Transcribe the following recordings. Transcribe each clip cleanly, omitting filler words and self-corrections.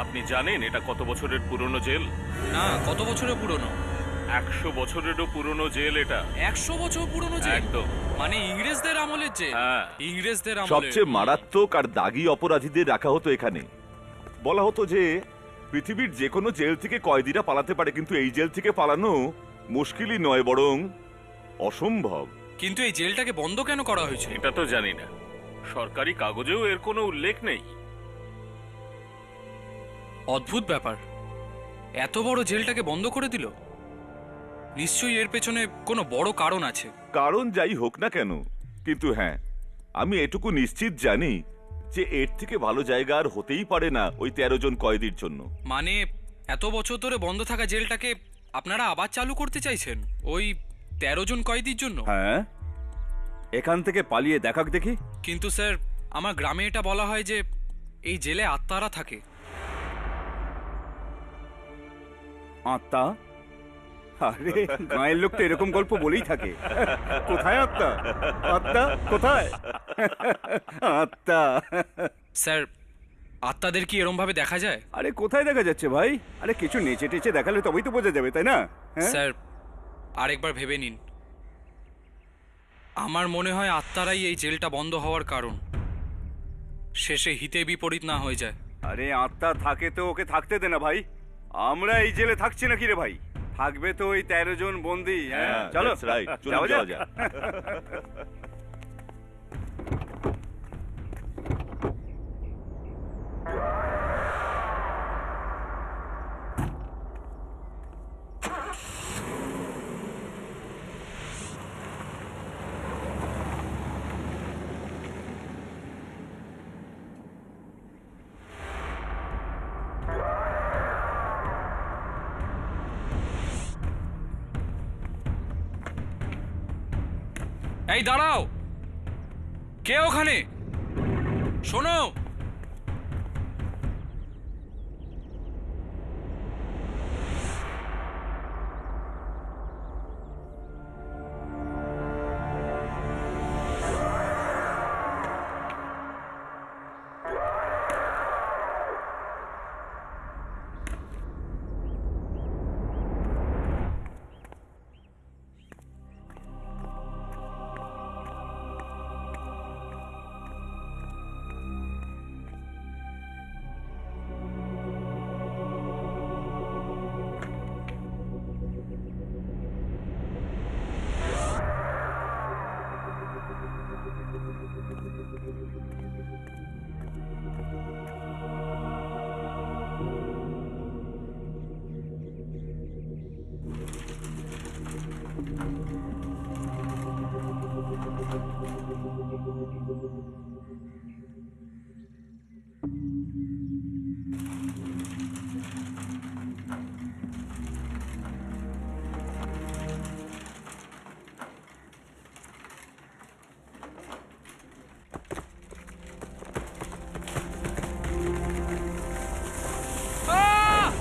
আপনি জানেন এটা কত বছরের পুরনো জেল? না, কত বছরের পুরনো? 100 বছরেরও পুরনো জেল এটা। 100 বছর পুরনো জেল? একদম। মানে ইংরেজদের আমলের জেল? হ্যাঁ। ইংরেজদের আমলের। সবচেয়ে মারাত্মক আর দাগী অপরাধীদের রাখা হতো এখানে। বলা হতো যে পৃথিবীর যে কোনো জেল থেকে কয়েদিরা পালাতে পারে, কিন্তু এই জেল থেকে পালানো মুশকিলই নয়, বরং অসম্ভব। কিন্তু এই জেলটাকে বন্ধ কেন করা হয়েছে? এটা তো জানি না, সরকারি কাগজেও এর কোনো উল্লেখ নেই। অদ্ভুত ব্যাপার, এত বড় জেলটাকে বন্ধ করে দিল। নিশ্চয়ই এর পেছনে কোনো বড় কারণ আছে। কারণ যাই হোক না কেন, কিন্তু হ্যাঁ, আমি এটুকু নিশ্চিত জানি যে এর থেকে ভালো জায়গা আর হতেই পারে না ওই 13 জন কয়েদির জন্য। মানে এত বছর ধরে বন্ধ থাকা জেলটাকে আপনারা আবার চালু করতে চাইছেন ওই 13 জন কয়েদির জন্য? হ্যাঁ, এখান থেকে পালিয়ে দেখাক দেখি। কিন্তু স্যার, আমার গ্রামে এটা বলা হয় যে এই জেলে আত্মারা থাকে। আত্মা? আরে, গাঁয়ের লোক তো এরকম গল্প বলেই থাকে। কোথায় আত্মা? আত্মা কোথায়? আত্মা? স্যার, আত্মাদের কি এরম ভাবে দেখা যায়? আরে কোথায় দেখা যাচ্ছে ভাই? আরে কিছু নেচে টেচে দেখালে তবেই তো বোঝা যাবে, তাই না? হ্যাঁ? স্যার, আরেকবার ভেবে নিন। আমার মনে হয় আত্মারাই এই জেলটা বন্ধ হওয়ার কারণ। শেষে হিতে বিপরীত না হয়ে যায়। আরে আত্মা থাকে তো ওকে থাকতে দে না ভাই। আমরা এই জেলে থাকছি নাকি রে ভাই? থাকবে তো ওই 13 জন বন্দি। হ্যাঁ, চলো। That's right, চলুন যাওয়া যাওয়া যাক। যাক। এই দাঁড়াও, কে ওখানে? শোনো, আহ!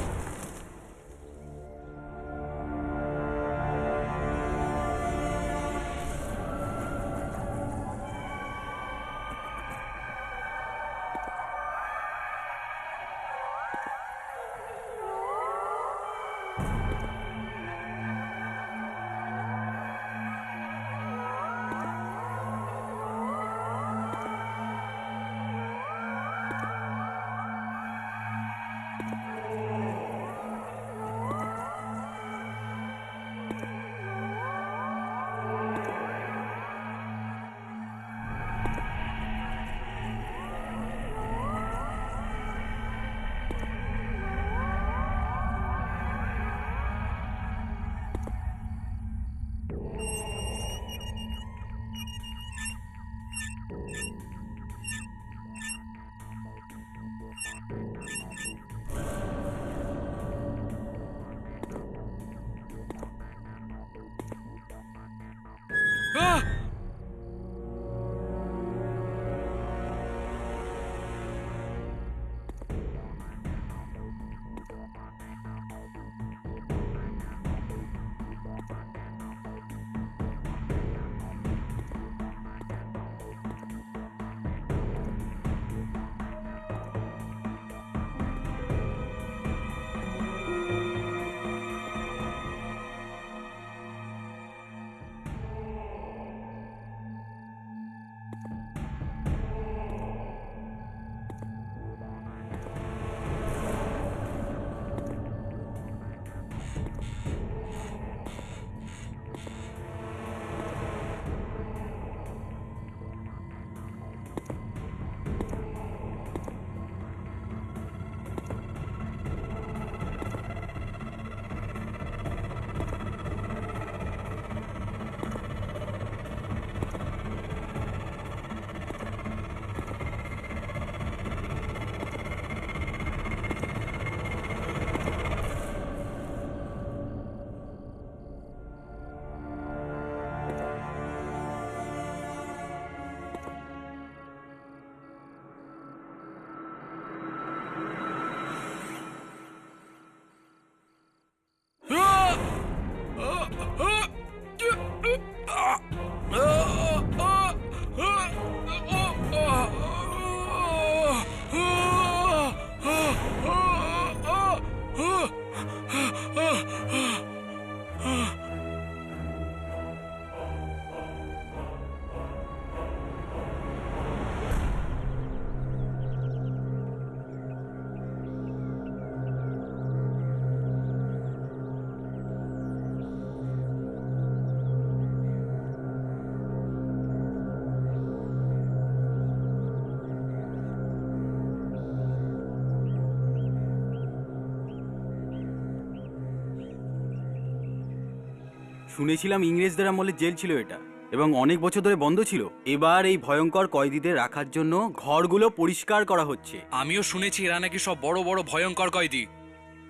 শুনেছিলাম ইংরেজদের আমলে জেল ছিল এটা, এবং অনেক বছর ধরে বন্ধ ছিল। এবার এই ভয়ঙ্কর কয়েদিদের রাখার জন্য ঘরগুলো পরিষ্কার করা হচ্ছে। আমিও শুনেছি এরা নাকি সব বড় বড় ভয়ঙ্কর কয়েদি।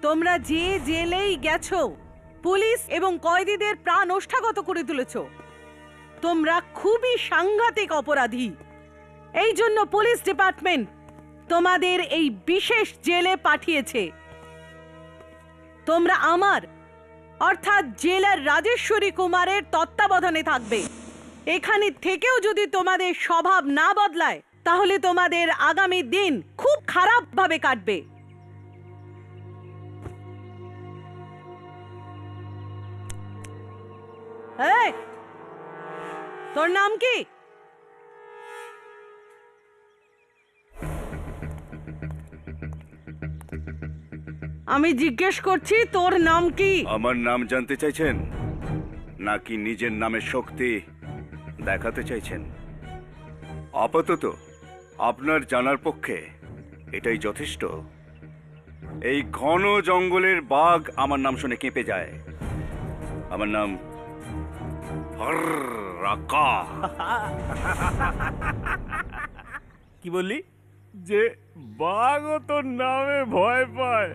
তোমরা যে জেলেই গেছো, পুলিশ এবং কয়েদিদের প্রাণ ওষ্ঠাগত করে তুলেছো। তোমরা খুবই সাংঘাতিক অপরাধী। এই জন্য পুলিশ ডিপার্টমেন্ট তোমাদের এই বিশেষ জেলে পাঠিয়েছে। তোমরা আমার অর্থাৎ জেলার রাজেশ্বরী কুমারের তত্ত্বাবধানে থাকবে। এখানে থেকেও যদি তোমাদের স্বভাব না বদলায়, তাহলে তোমাদের আগামী দিন খুব খারাপভাবে কাটবে। এই, তোর নাম কি? আমি জিজ্ঞেস করছি তোর নাম কি? আমার নাম জানতে চাইছেন নাকি নিজের নামের শক্তি দেখাতে চাইছেন? আপাতত আপনার জানার পক্ষে এটাই যথেষ্ট। এই ঘন জঙ্গলের বাঘ আমার নাম শুনে কেঁপে যায়। আমার নাম রাকা। কি বললি যে বাঘও তোর নামে ভয় পায়?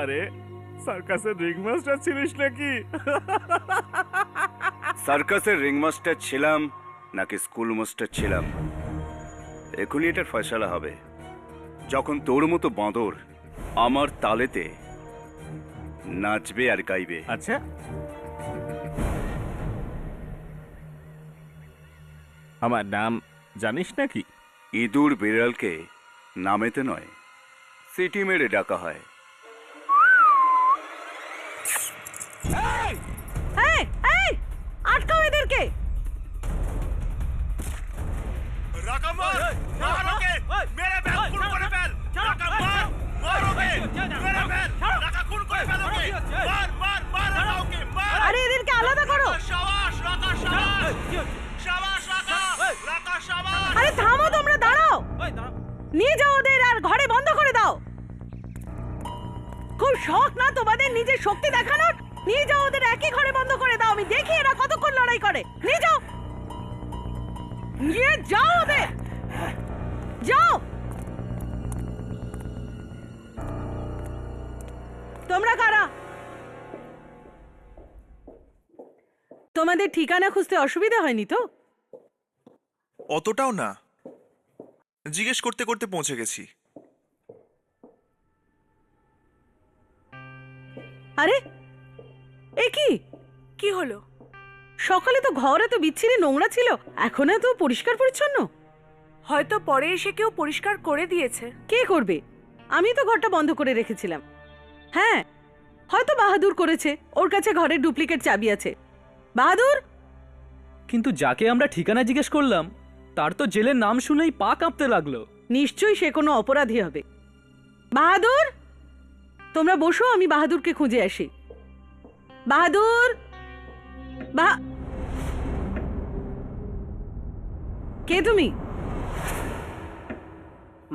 আরে সার্কাসের রিংমাস্টার ছিলিস নাকি? সার্কাসের রিংমাস্টার ছিলাম নাকি স্কুল মাস্টার ছিলাম, এখনই এটার ফয়সালা হবে যখন তোর মতো বাঁদর আমার তালেতে নাচবে আর গাইবে। আচ্ছা, আমার নাম জানিস নাকি? ইঁদুর বিড়ালকে নামেতে নয়, সিটি মেরে ডাকা হয়। এই, এই, আটকাও এদেরকে। আরে এদেরকে আলাদা করো। আরে থামো, তোমরা দাঁড়াও। নিয়ে যাও ওদের আর ঘরে বন্ধ করে দাও। খুব শখ না তোমাদের নিজের শক্তি দেখানোর? নিয়ে যাও ওদের একই ঘরে বন্ধ করে দাও। আমি দেখি এরা কতক্ষণ লড়াই করে। নিয়ে যাও, নিয়ে যাও ওদের, যাও। তোমরা কারা? তোমাদের ঠিকানা খুঁজতে অসুবিধা হয়নি তো? অতটাও না, জিজ্ঞেস করতে করতে পৌঁছে গেছি। আরে এ কি? কি হলো? সকালে তো ঘর এত বিচ্ছিরি নোংরা ছিল, এখন এত পরিষ্কার পরিচ্ছন্ন। হয়তো পরে এসে কেউ পরিষ্কার করে দিয়েছে। কে করবে? আমি তো ঘরটা বন্ধ করে রেখেছিলাম। হ্যাঁ, হয়তো বাহাদুর করেছে, ওর কাছে ঘরের ডুপ্লিকেট চাবি আছে। বাহাদুর! কিন্তু যাকে আমরা ঠিকানা জিজ্ঞেস করলাম তার তো জেলের নাম শুনেই পা কাঁপতে লাগলো। নিশ্চয়ই সে কোনো অপরাধী হবে। বাহাদুর, তোমরা বসো, আমি বাহাদুরকে খুঁজে আসি। বাহাদুর! কে তুমি?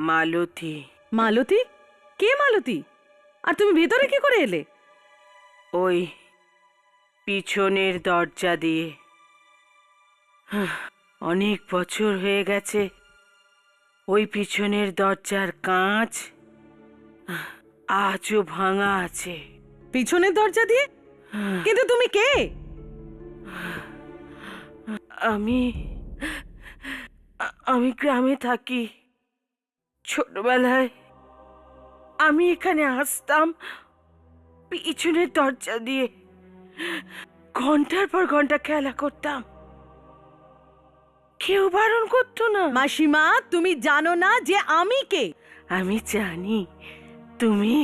মালতী। মালতী? কে মালতী? আর তুমি ভেতরে কি করে এলে? ওই পিছনের দরজা দিয়ে। অনেক বছর হয়ে গেছে। ওই পিছনের দরজার কাঁচ আজও ভাঙা আছে। পিছনের দরজা দিয়ে? কিন্তু তুমি কে? আমি গ্রামে থাকি। ছোটবেলায় আমি এখানে আসতাম পিছনের দরজা দিয়ে। ঘন্টার পর ঘন্টা খেলা করতাম, কেউ বারণ করতো না। মাসিমা, তুমি জানো না যে আমি কে? আমি জানি তুমি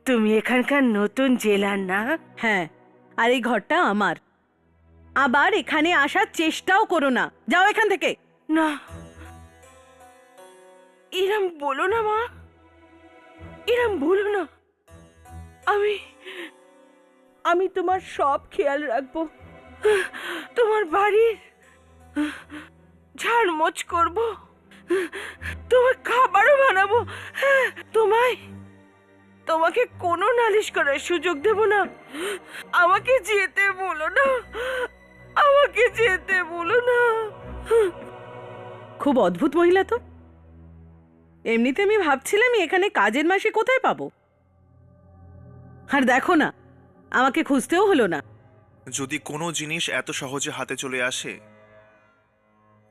তুমি এখানকার নতুন জেলার না? হ্যাঁ, আর এই ঘরটা আমার। আবার এখানে আসার চেষ্টাও করো না, যাও এখান থেকে। না, এরম বলো না মা, এরম বলো না। আমি তোমার সব খেয়াল রাখবো। তোমার বাড়ির ঝাড়মোছ করবো, তোমার খাবারও বানাবো। তোমায় তোমাকে কোনো নালিশ করার সুযোগ দেব না। আমাকে যেতে বলো না, আমাকে যেতে বলো না। খুব অদ্ভুত মহিলা তো। এমনিতে আমি ভাবছিলাম এখানে কাজের মাসে কোথায় পাবো। আর দেখো না, আমাকে খুঁজতেও হলো না। যদি কোনো জিনিস এত সহজে হাতে চলে আসে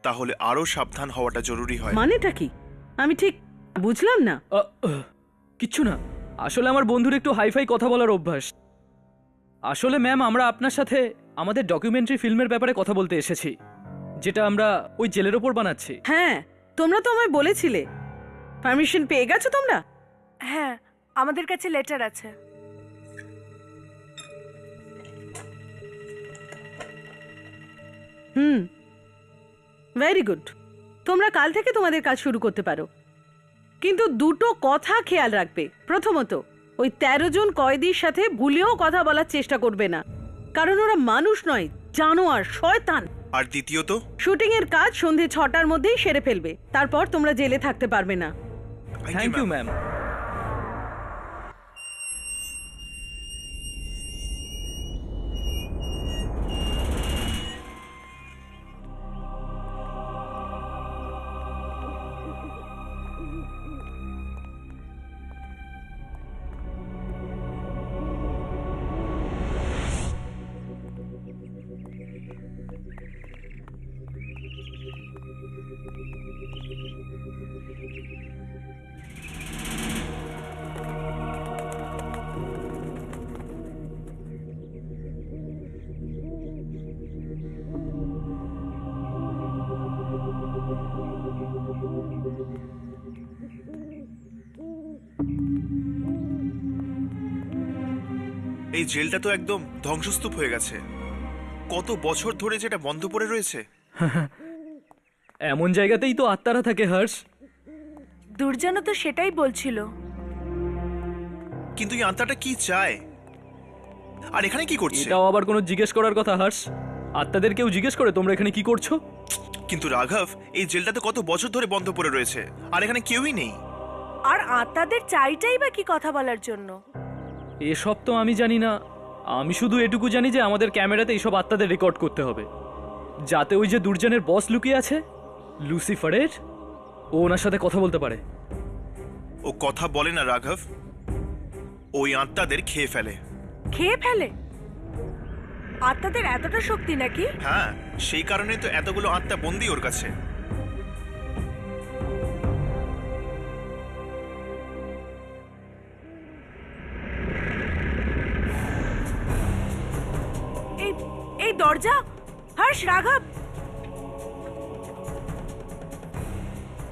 তাহলে আরো সাবধান হওয়াটা জরুরি হয়। মানেটা কি আমি ঠিক বুঝলাম না। কিচ্ছু না, আসলে আমার বন্ধুর একটু হাইফাই কথা বলার অভ্যাস। আসলে ম্যাম, আমরা আপনার সাথে আমাদের ডকুমেন্টারি ফিল্মের ব্যাপারে কথা বলতে এসেছি, যেটা আমরা ওই জেলের ওপর বানাচ্ছি। হ্যাঁ, তোমরা তো আমায় বলেছিলে। পারমিশন পেয়ে গেছো তোমরা? হ্যাঁ, আমাদের কাছে লেটার আছে। Very good. তোমরা কাল থেকে তোমাদের কাজ শুরু করতে পারো, কিন্তু দুটো কথা খেয়াল রাখবে। প্রথমত, ওই 13 জন কয়েদির সাথে ভুলেও কথা বলার চেষ্টা করবে না, কারণ ওরা মানুষ নয়, জানোয়ার, শয়তান। আর দ্বিতীয়ত, শুটিং এর কাজ সন্ধে 6টার মধ্যেই সেরে ফেলবে, তারপর তোমরা জেলে থাকতে পারবে না। Thank you ma'am. এই জেলটা তো একদম ধ্বংসস্তূপ হয়ে গেছে। কত বছর ধরে যেটা বন্ধ পড়ে রয়েছে। এমন জায়গাতেই তো আত্মারা থাকে হর্ষ। দুর্জনও তো সেটাই বলছিল। কিন্তু এই আত্মাটা কি চায় আর এখানে কি করছে? এটাও আবার কোনো জিজ্ঞেস করার কথা হর্ষ? আত্মাদের কেউ জিজ্ঞেস করে তোমরা এখানে কি করছো? কিন্তু রাঘব, এই জেলটা তো কত বছর ধরে বন্ধ পড়ে রয়েছে আর এখানে কেউই নেই। আর আত্মাদের চাইটাই বা কি কথা বলার জন্য? এসব তো আমি জানি না। আমি শুধু এটুকু জানি যে আমাদের ক্যামেরাতে এইসব আত্মাদের রেকর্ড করতে হবে, যাতে ওই যে দুর্জনের বস লুকিয়ে আছে লুসিফারের, ও ওনার সাথে কথা বলতে পারে। ও কথা বলে না রাঘব, ওই আত্মাদের খেয়ে ফেলে। খেয়ে ফেলে? আত্মাদের এতটা শক্তি নাকি? হ্যাঁ, সেই কারণে তো এতগুলো আত্মা বন্দী ওর কাছে। এই দরজা, হর্ষ, রাঘব।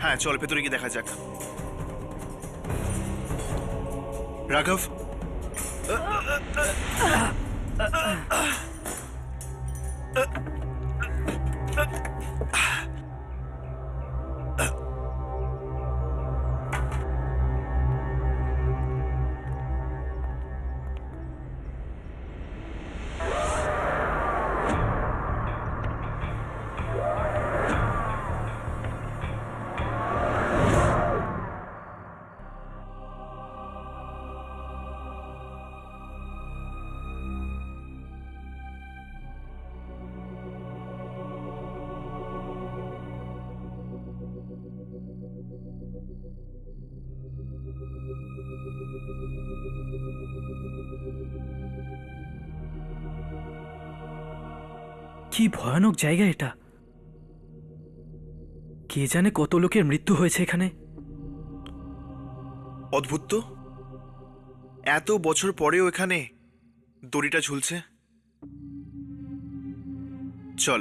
হ্যাঁ, চল ভেতরে গিয়ে দেখা যাক। রাঘব, কি ভয়ানক জায়গা এটা! কে জানে কত লোকের মৃত্যু হয়েছে এখানে। অদ্ভুত তো, এত বছর পরেও এখানে দড়িটা ঝুলছে। চল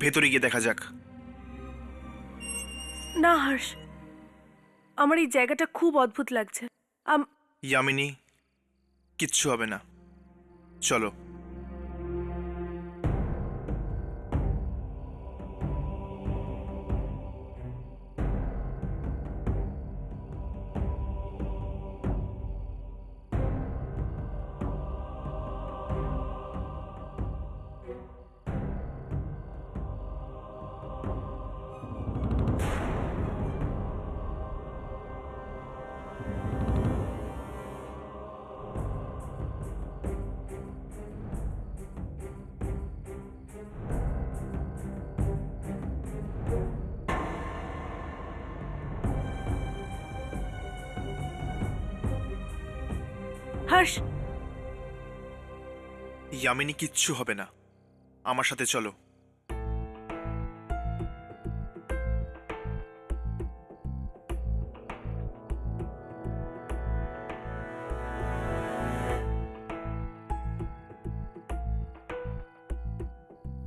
ভেতরে গিয়ে দেখা যাক। না হর্ষ, আমার এই জায়গাটা খুব অদ্ভুত লাগছে। ইয়ামিনী, কিচ্ছু হবে না, চলো। হর্ষ, ইয়ামিনী কিচ্ছু হবে না, আমার সাথে চলো।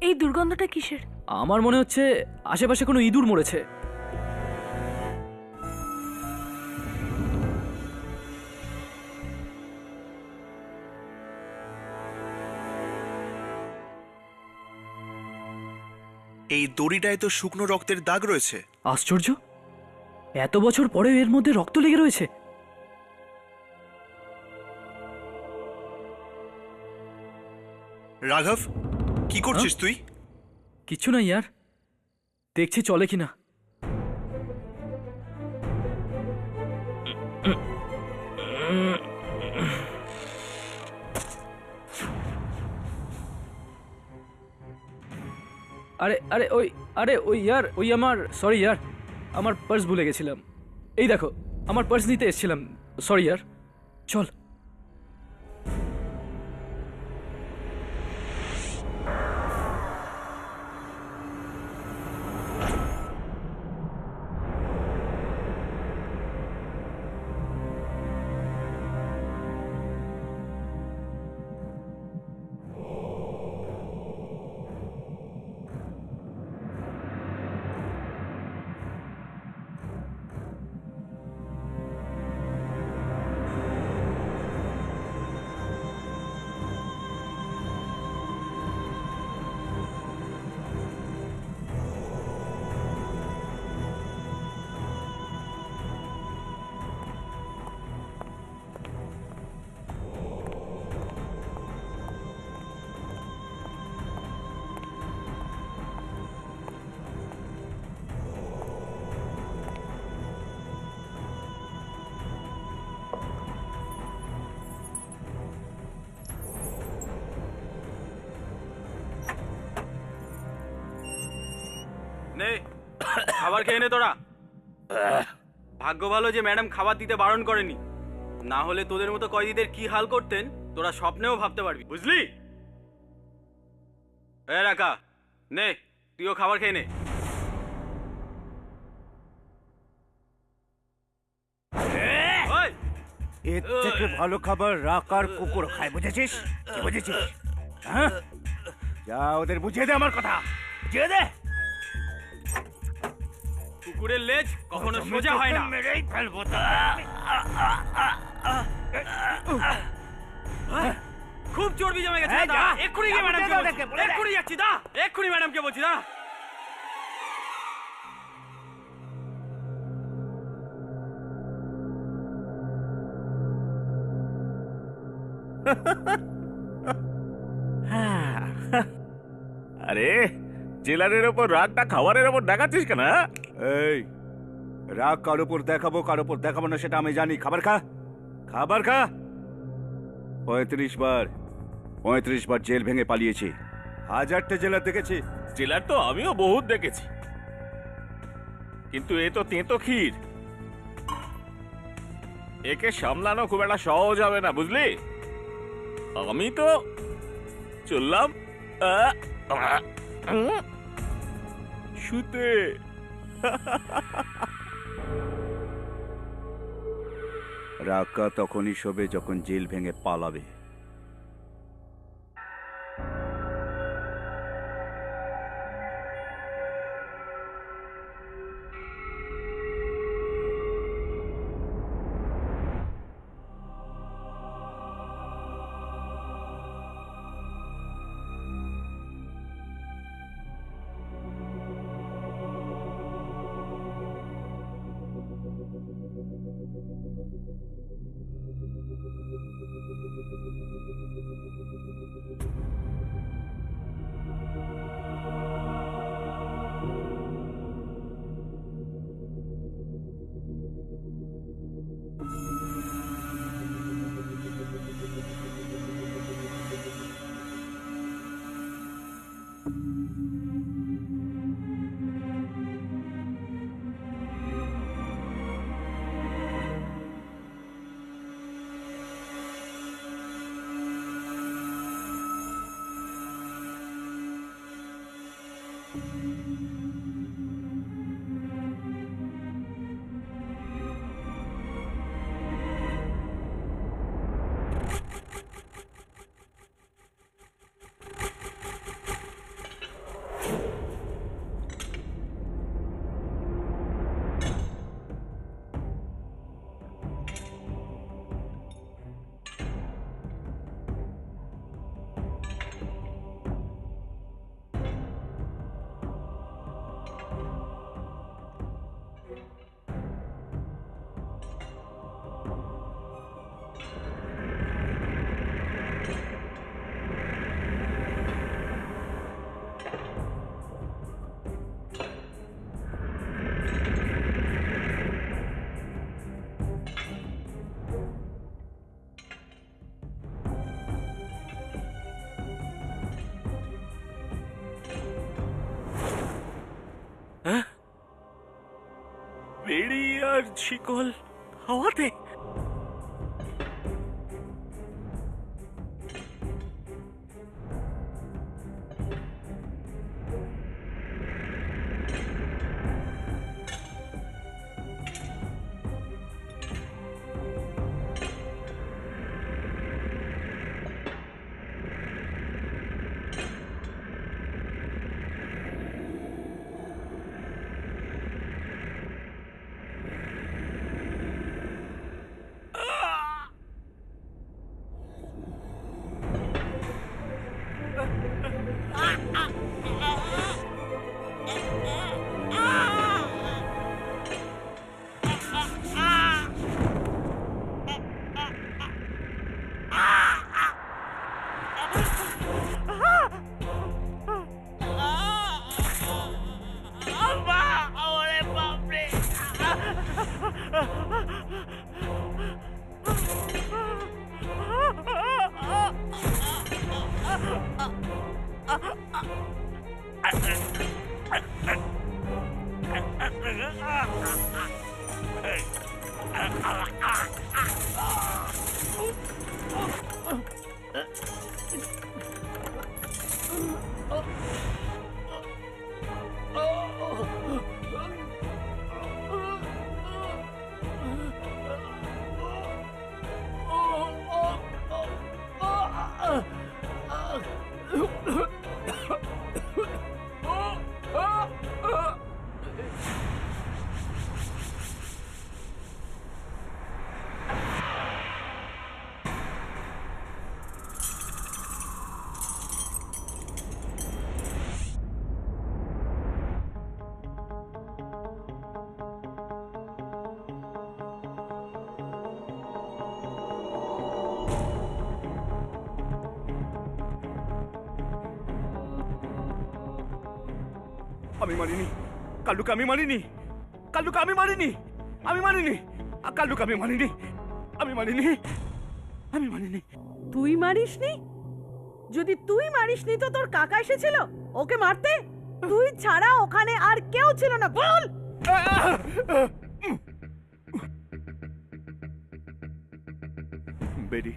এই দুর্গন্ধটা কিসের? আমার মনে হচ্ছে আশেপাশে কোনো ইঁদুর মরেছে। এই দড়িটায় তো শুকনো রক্তের দাগ রয়েছে। আশ্চর্য, এত বছর পরেও এর মধ্যে রক্ত লেগে রয়েছে। রাঘব, কি করছিস তুই? কিচ্ছু না ইয়ার, দেখছি চলে কিনা। আরে আরে ওই ইয়ার, ওই আমার সরি ইয়ার, আমার পার্স ভুলে গেছিলাম। এই দেখো, আমার পার্স নিতে এসেছিলাম। সরি ইয়ার, চল। নে খাবার খেয়ে নে তোরা। ভাগ্য ভালো যে ম্যাডাম খাবার দিতে বারণ করেনি, না হলে তোদের মতো কয়েদিদের কি হাল করতেন তোরা স্বপ্নেও ভাবতে পারবি, বুঝলি? এ রাকা, নে তুইও খাবার খেয়ে নে। ওই, এর থেকে ভালো খাবার রাকার কুকুর খায়, বুঝেছিস? কি বুঝেছিস? হ্যাঁ, যা ওদের বুঝিয়ে দে আমার কথা, বুঝিয়ে দে। কুকুরের লেজ কখনো সোজা হয় না। মেরেই ফেলবো তো। খুব চর্বি জমে গেছে। হ্যাঁ, দা, যা। এক্ষুনি গিয়ে ম্যাডামকে যা, বলছি। ওদেরকে বলে দে। এক্ষুনি যাচ্ছি, দা, এক্ষুনি ম্যাডামকে বলছি, দা। আরে জেলারের ওপর রাগটা খাবারের ওপর দেখাচ্ছিস কেন? এই রাগ কার উপর দেখাবো কার উপর দেখাবো না সেটা আমি জানি। খাবার খা, খাবার খা। 35 বার জেল ভেঙে পালিয়েছি, 1000টা জেলার দেখেছি। জেলার তো আমিও বহুত দেখেছি, কিন্তু এ তো তেঁতো ক্ষীর। একে সামলানো খুব একটা সহজ হবে না, বুঝলি? আমি তো চললাম শুতে। রাগকা তখনই শোবে যখন জেল ভেঙে পালাবে। বেড়ি আর শিকল হাওয়াতে। আমি মারিনি কাল্লুকে, আমি মারিনি কাল্লুকে, আমি মারিনি, আমি মারিনি কাল্লুকে, আমি মারিনি, আমি মারিনি, আমি মারিনি। তুই মারিসনি? যদি তুই মারিসনি তো তোর কাকা এসেছিল ওকে মারতে? তুই ছাড়া ওখানে আর কেউ ছিল না, বল। বেরি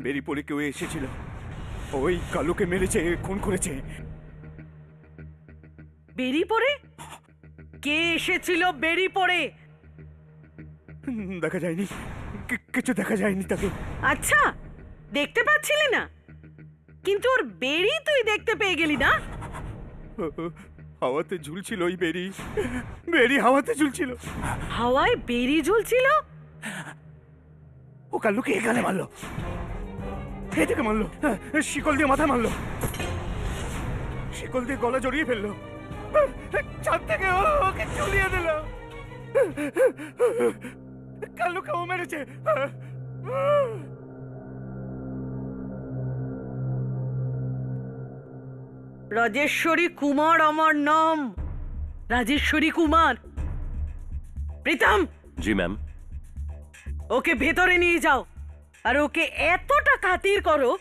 বেরি পরে কেউ এসেছিল, ওই কালুকে মেরেছে, খুন করেছে। বেরি পড়ে? কে এসেছিল বেরি পড়ে? দেখা যায়নি, কিছু দেখা যায়নি তাকে। আচ্ছা, দেখতে পাচ্ছিলি না, কিন্তু ওর বেরি তুই দেখতে পেয়ে গেলি না? হাওয়াতে ঝুলছিল ওই বেরি, বেরি হাওয়াতে ঝুলছিল। হাওয়ায় বেরি ঝুলছিল? ও কাল্লুকে এখানে মারলো, এদিকে মারলো, শিকল দিয়ে মাথা মারলো, শিকল দিয়ে গলা জড়িয়ে ফেললো, ছাদ থেকে ওকে ঝুলিয়ে দিল। কাল্লুকে ও মেরেছে। রাজেশ্বরী কুমার আমার নাম, রাজেশ্বরী কুমার। প্রীতম, জি ম্যাম। ওকে ভেতরে নিয়ে যাও আর ওকে এতটা খাতির করো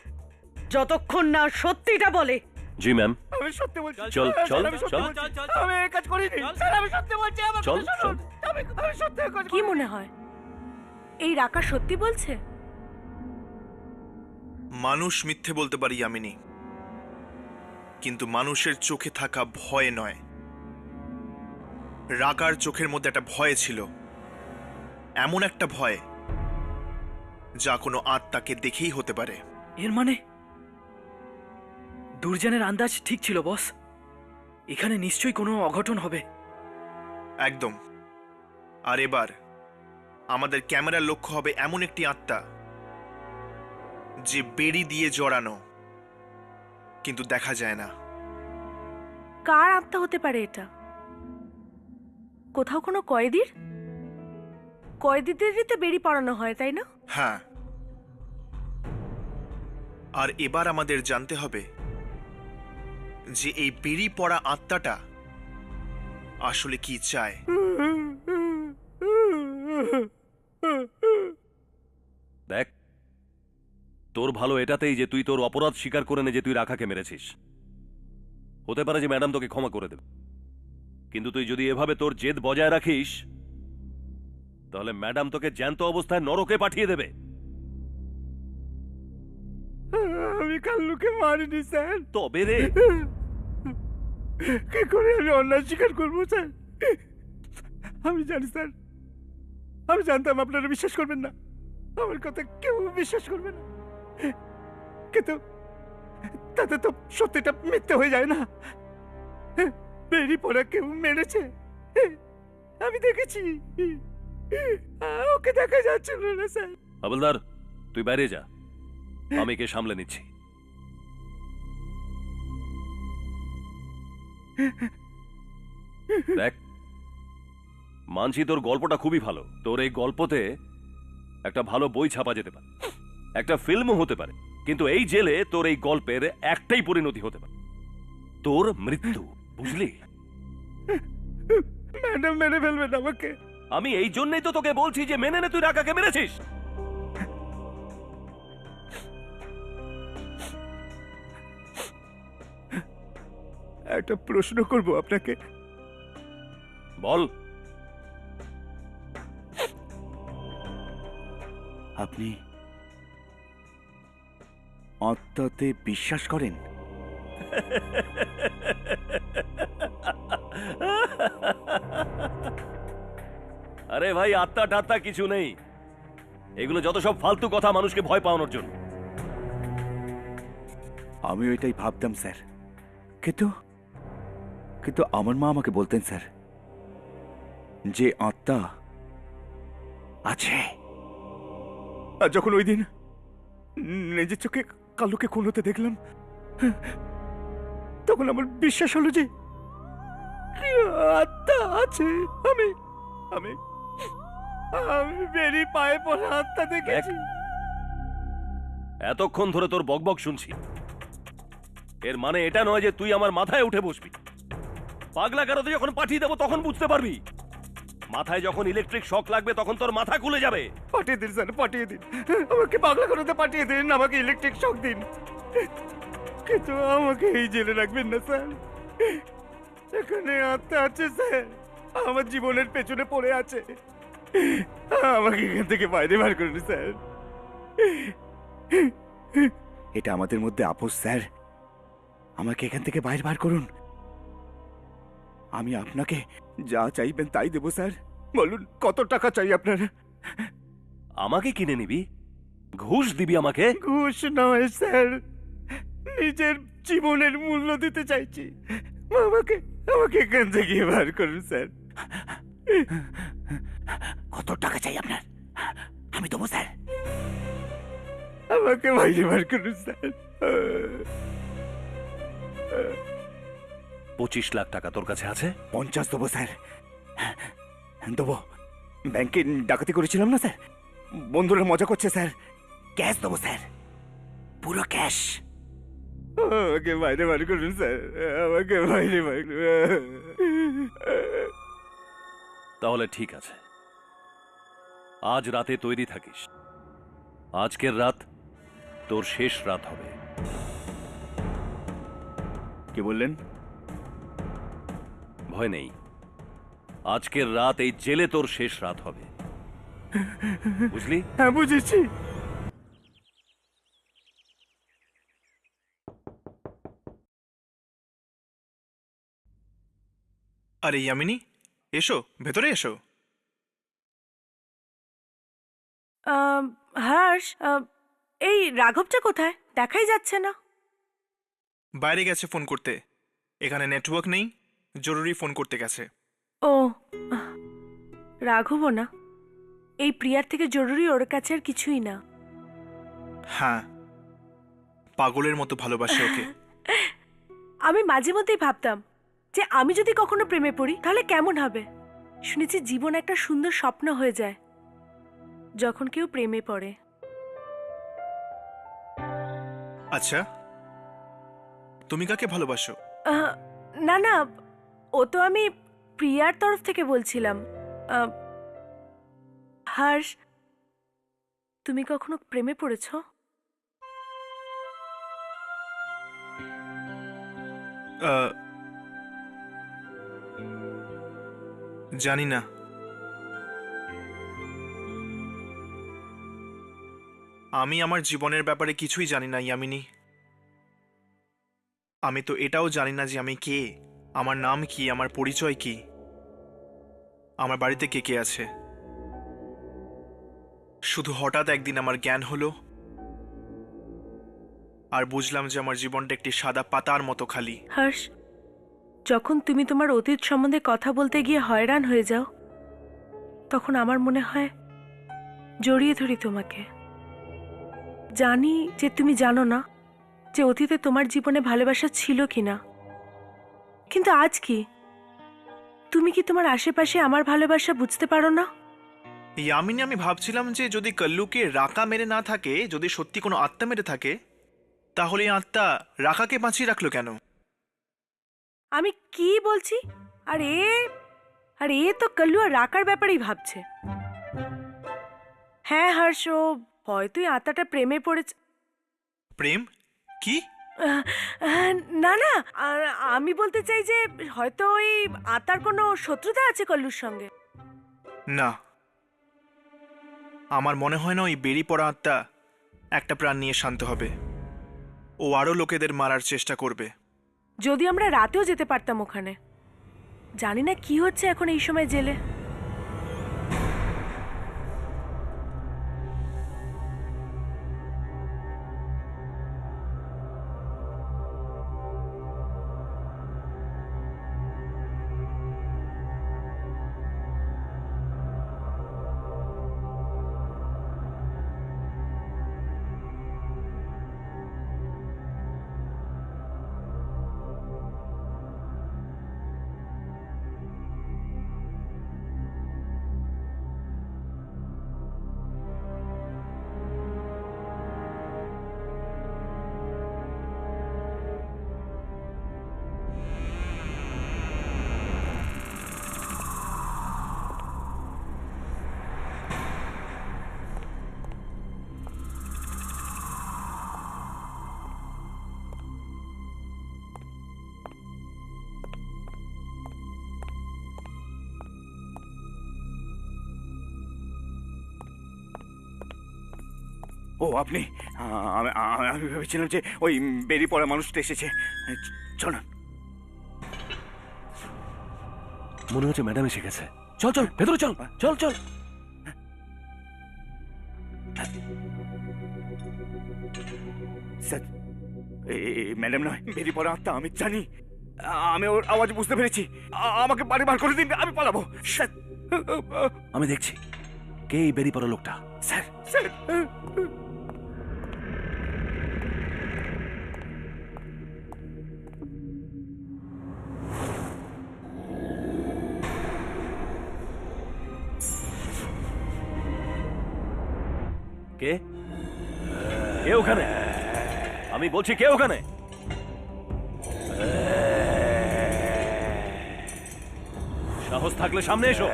যতক্ষণ না সত্যিটা বলে। জি ম্যাম। আমি সত্যি বলছি। চল চল আমি সত্যি চল বলছি। আমি এই কাজ করিনি স্যার, আমি সত্যি বলছি। আমার চল, কথা শুনুন। চল। আমি সত্যি এই কাজ কি মনে হয় এই রাকা সত্যি বলছে? মানুষ মিথ্যে বলতে পারি যামিনী, কিন্তু মানুষের চোখে থাকা ভয় নয়। রাকার চোখের মধ্যে একটা ভয় ছিল, এমন একটা ভয় যা কোনো আত্মাকে দেখেই হতে পারে। এর মানে দুর্জনের আন্দাজ ঠিক ছিল বস, এখানে নিশ্চয়ই কোনো অঘটন হবে। একদম। আর এবার আমাদের ক্যামেরার লক্ষ্য হবে এমন একটি আত্মা যে বেড়ি দিয়ে জড়ানো, কিন্তু দেখা যায় না। কার আত্মা হতে পারে এটা? কোথাও কোনো কয়েদির? কয়েদিদেরই তো বেরি পড়ানো হয়, তাই না? হ্যাঁ, আর এবার আমাদের জানতে হবে যে এই বেরি পড়া আত্মাটা আসলে কি চায়। দেখ, তোর ভালো এটাতেই যে তুই তোর অপরাধ স্বীকার করে নে যে তুই রাখাকে মেরেছিস। হতে পারে যে ম্যাডাম তোকে ক্ষমা করে দেবে, কিন্তু তুই যদি এভাবে তোর জেদ বজায় রাখিস তাহলে ম্যাডাম তোকে জ্যান্ত অবস্থায় নরকে পাঠিয়ে দেবে। আমি কাল্লুকে মারিনি স্যার। তবে রে, কি করে আমি অন্যায় স্বীকার করবো স্যার? আমি জানি স্যার, আমি জানতাম আপনারা বিশ্বাস করবেন না, আমার কথা কেউ বিশ্বাস করবে না, কিন্তু তাতে তো সত্যিটা মিথ্যে হয়ে যায় না। বেরি পড়া কেউ মেরেছে, আমি দেখেছি। ওকে দেখা যাচ্ছিল না স্যার। হাবলদার, তুই বাইরে যা, আমি কে সামলে নিচ্ছি। দেখ, মানছি তোর গল্পটা খুবই ভালো, তোর এই গল্পতে একটা ভালো বই ছাপা যেতে পারে, একটা ফিল্মও হতে পারে, কিন্তু এই জেলে তোর এই গল্পের একটাই পরিণতি হতে পারে, তোর মৃত্যু। বুঝলি? ম্যাডাম মেরে ফেলবেন আমাকে। আমি এই জন্যই তো তোকে বলছি যে মেনে নে তুই রাকাকে মেরেছিস। একটা প্রশ্ন করব আপনাকে। বল। আপনি আত্মাতে বিশ্বাস করেন? আরে ভাই, আত্মা টাত্তা কিছু নেই, এগুলো যত সব ফালতু কথা মানুষকে ভয় পাওয়ানোর জন্য। আমি ওইটাই ভাবতাম স্যার, কিন্তু কিন্তু আমার মা আমাকে বলতেন স্যার যে আত্মা আছে। আর যখন ওই দিন নিজের চোখে কালুকে খুন হতে দেখলাম, তখন আমার বিশ্বাস হলো যে আত্মা আছে। আমি আমি আমি বেরি পায়ে পড়া আত্মা দেখেছি। এতক্ষণ ধরে তোর বকবক শুনছি, এর মানে এটা নয় যে তুই আমার মাথায় উঠে বসবি। পাগলা গারদে যখন পাঠিয়ে দেবো তখন বুঝতে পারবি। মাথায় যখন ইলেকট্রিক শক লাগবে তখন তোর মাথা খুলে যাবে। পাঠিয়ে দিন স্যার, পাঠিয়ে দিন, আমাকে পাগলা গারদে পাঠিয়ে দিন, আমাকে ইলেকট্রিক শক দিন, কিন্তু আমাকে এই জেলে রাখবেন না স্যার। এখানে আত্মা আছে স্যার, আমার জীবনের পেছনে পড়ে আছে, আমাকে এখান থেকে বাইরে বার করুন স্যার। এটা আমাদের মধ্যে আপোষ স্যার, আমাকে এখান থেকে বাইরে বার করুন। আমি আপনাকে যা চাইবেন তাই দেবো স্যার। বলুন কত টাকা চাই আপনার? আমাকে কিনে নিবি? ঘুষ দিবি আমাকে? ঘুষ নয় স্যার, নিজের জীবনের মূল্য দিতে চাইছি। আমাকে আমাকে এখান থেকে বার করুন স্যার। কত টাকা চাই আপনার? আমি দেবো স্যার, আমাকে বাইরে বার করুন স্যার। 25 লাখ টাকা তোর কাছে আছে? 50 দেবো স্যার, দেবো। ব্যাংকে ডাকাতি করেছিলাম না স্যার, বন্ধুরা মজা করছে স্যার, ক্যাশ দেবো স্যার, পুরো ক্যাশ। আমাকে বাইরে বার করুন স্যার, আমাকে বাইরে বার করুন। তাহলে ঠিক আছে, আজ রাতে তৈরি থাকিস। আজকের রাত তোর শেষ রাত হবে। কি বললেন? ভয় নেই, আজকের রাত এই জেলে তোর শেষ রাত হবে, বুঝলি? হ্যাঁ বুঝেছি। আরে ইয়ামিনী, এসো ভেতরে এসো। হর্ষ, এই রাঘবটা কোথায়? দেখাই যাচ্ছে না। বাইরে গেছে ফোন করতে, এখানে নেটওয়ার্ক নেই, জরুরি ফোন করতে গেছে। ও, রাঘবও না, এই প্রিয়ার থেকে জরুরি ওর কাছে আর কিছুই না। হ্যাঁ, পাগলের মতো ভালোবাসে ওকে। আমি মাঝে মধ্যেই ভাবতাম যে আমি যদি কখনো প্রেমে পড়ি তাহলে কেমন হবে। শুনেছি জীবন একটা সুন্দর স্বপ্ন হয়ে যায় যখন কেউ প্রেমে পড়ে। আচ্ছা, তুমি কাকে ভালোবাসো? না না, ও তো আমি প্রিয়ার তরফ থেকে বলছিলাম। হর্ষ, তুমি কখনো প্রেমে পড়েছো? জানি না। আমি আমার জীবনের ব্যাপারে কিছুই জানি না ইয়ামিনী। আমি তো এটাও জানি না যে আমি কে, আমার নাম কি, আমার পরিচয় কি, আমার বাড়িতে কে কে আছে। শুধু হঠাৎ একদিন আমার জ্ঞান হলো আর বুঝলাম যে আমার জীবনটা একটি সাদা পাতার মতো খালি। হর্ষ, যখন তুমি তোমার অতীত সম্বন্ধে কথা বলতে গিয়ে হয়রান হয়ে যাও তখন আমার মনে হয় জড়িয়ে ধরি তোমাকে। জানি যে তুমি জানো না যে অতীতে তোমার জীবনে ভালোবাসা ছিল কিনা, কিন্তু আজ কি তুমি কি তোমার আশেপাশে আমার ভালোবাসা বুঝতে পারো না? ইয়ামিনী, আমি ভাবছিলাম যে যদি কল্লুকে রাকা মেরে না থাকে, যদি সত্যি কোনো আত্মা মেরে থাকে, তাহলে এই আত্মা রাকাকে বাঁচিয়ে রাখলো কেন? আমি কি বলছি? আর এ তো কল্লু আর রাকার ব্যাপারেই ভাবছে। হ্যাঁ হর্ষ, হয়তো এই আত্মাটা প্রেমে পড়েছে। প্রেম? কি? না না, আমি বলতে চাই যে হয়তো ওই আত্মার কোনো শত্রুতা আছে কল্লুর সঙ্গে। না, আমার মনে হয় না ওই বেরিয়ে পড়া আত্মা একটা প্রাণ নিয়ে শান্ত হবে। ও আরো লোকেদের মারার চেষ্টা করবে। যদি আমরা রাতেও যেতে পারতাম ওখানে। জানি না কি হচ্ছে এখন এই সময় জেলে। ও আপনি, আমি ভেবেছিলাম যে ওই বেরিয়ে পড়া মানুষটা এসেছে। চলুন। মনে হচ্ছে ম্যাডাম এসে গেছে। চল চল ভেতরে চল, চল চল। স্যার, ম্যাডাম নয়, বেরিয়ে পড়া আত্মা, আমি জানি। আমি ওর আওয়াজ বুঝতে পেরেছি। আমাকে বাড়ি বার করে দিন, আমি পালাবো। স্যার, আমি দেখছি কে এই বেরিয়ে পড়া লোকটা। Sir, sir. কে? কে ওখানে? আমি বলছি কে ওখানে? সাহস থাকলে সামনে এসো।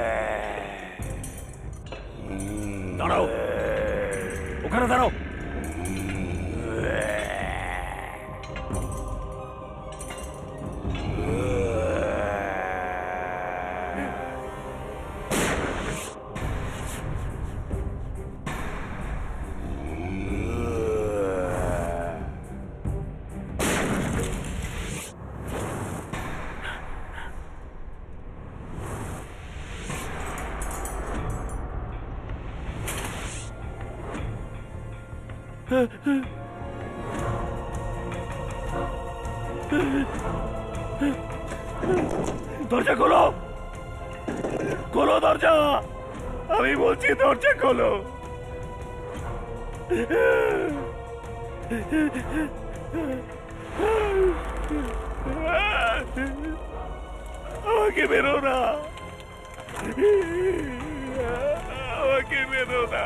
দাঁড়াও, ওখানে দাঁড়াও। দরজা খোলো, খোলো দরজা। আমি বলছি দরজা খোলো। আমাকে মেরো না, আমাকে মেরো না।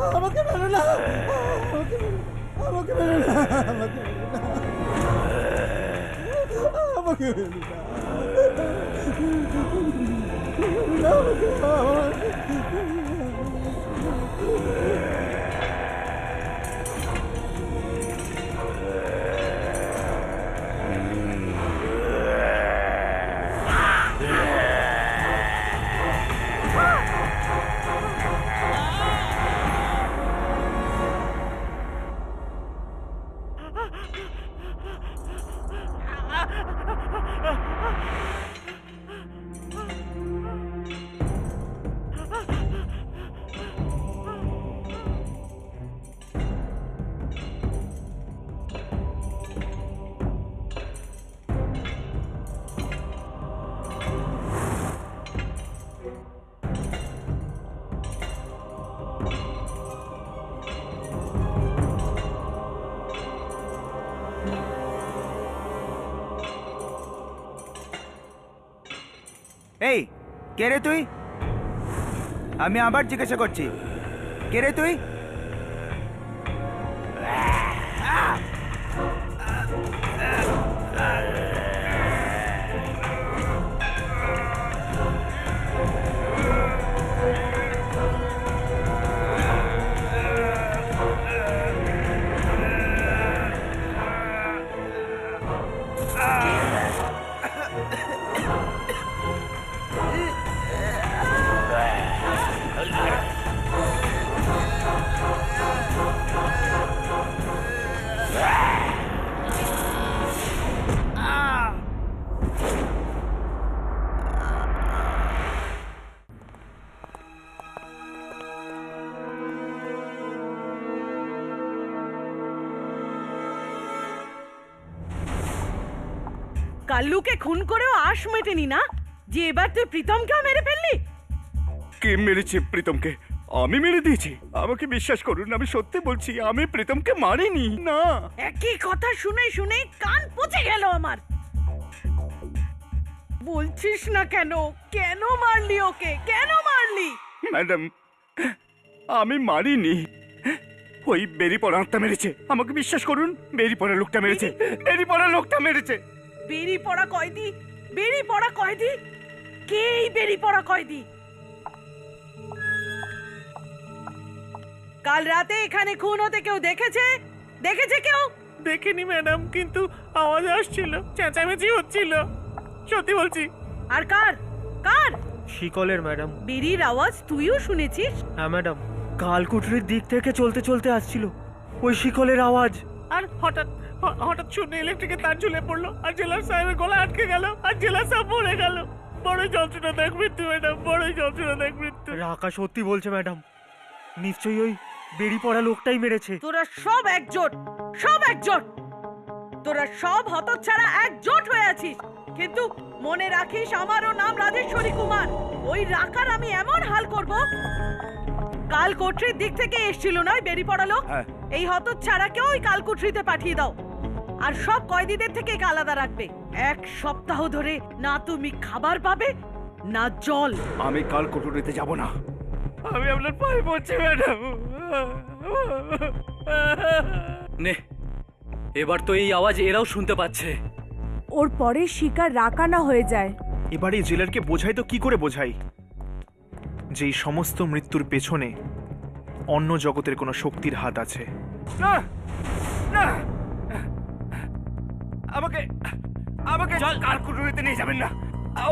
আমাকে মেরো না, আমাকে মেরো না, আমাকে মেরো না। এই কে রে তুই? আমি আবার জিজ্ঞাসা করছি, কে রে তুই? কাল্লুকে খুন করেও আশ মেটেনি না যে এবার তুই প্রীতমকেও মেরে ফেললি? কে মেরেছে প্রীতমকে? আমি মেরে দিয়েছি? আমাকে বিশ্বাস করুন, আমি সত্যি বলছি, আমি প্রীতমকে মারিনি। না, একই কথা শুনে শুনে কান পচে গেল আমার। বলছিস না কেন? কেন মারলি ওকে? কেন মারলি? ম্যাডাম, আমি মারিনি। ওই বেরি পড়া আত্মা মেরেছে। আমাকে বিশ্বাস করুন, বেরি পড়া লোকটা মেরেছে। বেরি পড়া লোকটা মেরেছে। বেরি পড়া কয়দি? বেরি পড়া কয়দি? কে এই বেরি পড়া কয়দি? কাল রাতে এখানে খুন হতে কেউ দেখেছে? দেখেছে কেউ? দেখিনি ম্যাডাম, কিন্তু আওয়াজ আসছিল, চেঁচামেচি হচ্ছিল, সত্যি বলছি। আর কার? কার? শিকলের ম্যাডাম। বেরির আওয়াজ তুইও শুনেছিস? হ্যাঁ ম্যাডাম, কালকুটরির দিক থেকে চলতে চলতে আসছিল ওই শিকলের আওয়াজ। আর হঠাৎ হঠাৎ শুনে ইলেকট্রিকের তার ঝুলে পড়লো, আর জেলার সাহেবের গলা আটকে গেল, আর জেলার সাহেব মরে গেল। বড় যন্ত্রণাদায়ক মৃত্যু ম্যাডাম, বড় যন্ত্রণাদায়ক মৃত্যু। রাকা সত্যি বলছে ম্যাডাম, নিশ্চয়ই ওই বেরি পড়া লোকটাই মেরেছে। তোরা সব একজোট, সব একজোট। তোরা সব হতচ্ছাড়া একজোট হয়ে আছিস। কিন্তু মনে রাখিস, আমারও নাম রাজেশ্বরী কুমার। ওই রাকার আমি এমন হাল করব। কাল কোঠরির দিক থেকে এসেছিল নয় বেরি পড়া লোক? এই হতচ্ছাড়াকে ওই কালকুঠরিতে পাঠিয়ে দাও। আর সব কয়েদিদের থেকে একে আলাদা রাখবে। 1 সপ্তাহ ধরে না তুমি খাবার পাবে না জল। আমি কাল কোঠরিতে যাব না। আমি আপনার পায়ে পড়ছি ম্যাডাম। নে, এবার তো এই আওয়াজ এরাও শুনতে পাচ্ছে। ওর পরে শিকার রাকানা হয়ে যায়। এবার এই জেলারকে বোঝাই তো কি করে বোঝাই যে এই সমস্ত মৃত্যুর পেছনে অন্য জগতের কোনো শক্তির হাত আছে। আমাকে আমাকে কালকুটুরিতে নিয়ে যাবেন না।